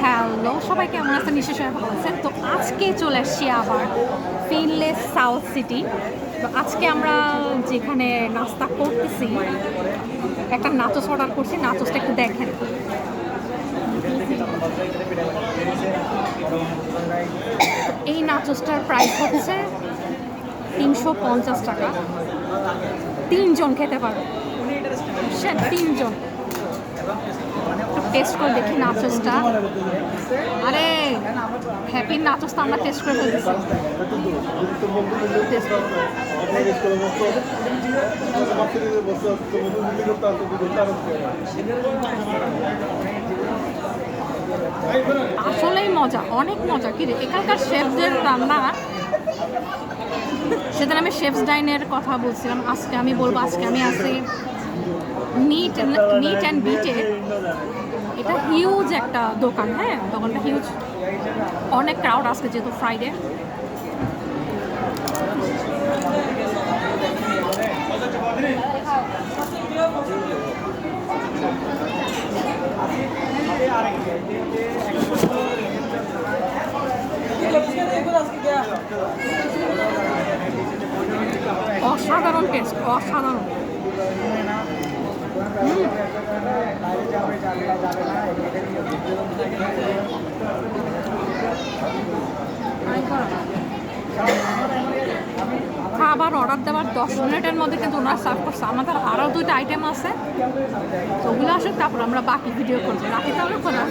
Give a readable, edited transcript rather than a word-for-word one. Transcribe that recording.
Hello সবাই, কেমন আছেন? নিশ্চয়ই সবাই ভালো আছেন। তো আজকে চলে আসছি আবার ফিনলেস সাউথ সিটি। তো আজকে আমরা যেখানে নাস্তা করতেছি, একটা নাচোস অর্ডার করছি। নাচোসটা একটু দেখেন। এই নাচোসটার প্রাইস হচ্ছে 350 টাকা। 3 জন খেতে পারবে, বুঝছেন? 3 জন। একটু টেস্ট করে দেখি নাচোসটা। আরে হ্যাপি নাচোসটা আমরা টেস্ট করে ফেলতেছি। আসলেই মজা, অনেক মজা। কি রে, এখানকার শেফদের রান্না। সেদিন আমি শেফস ডাইনের কথা বলছিলাম, আজকে আমি বলবো, আজকে আমি আছি মিট অ্যান্ড বিটে। এটা হিউজ একটা দোকান, হ্যাঁ দোকানটা হিউজ, অনেক ক্রাউড আসবে যেহেতু ফ্রাইডে। অসাধারণ টেস্ট, অসাধারণ। খাবার অর্ডার দেওয়ার 10 মিনিটের মধ্যে কিন্তু ওনারা সার্ভ করছে। আমাদের আরও 2টা আইটেম আছে, তো ওগুলো আসুক, তারপর আমরা বাকি ভিডিও করবো। রাখি তাহলে, খোলা।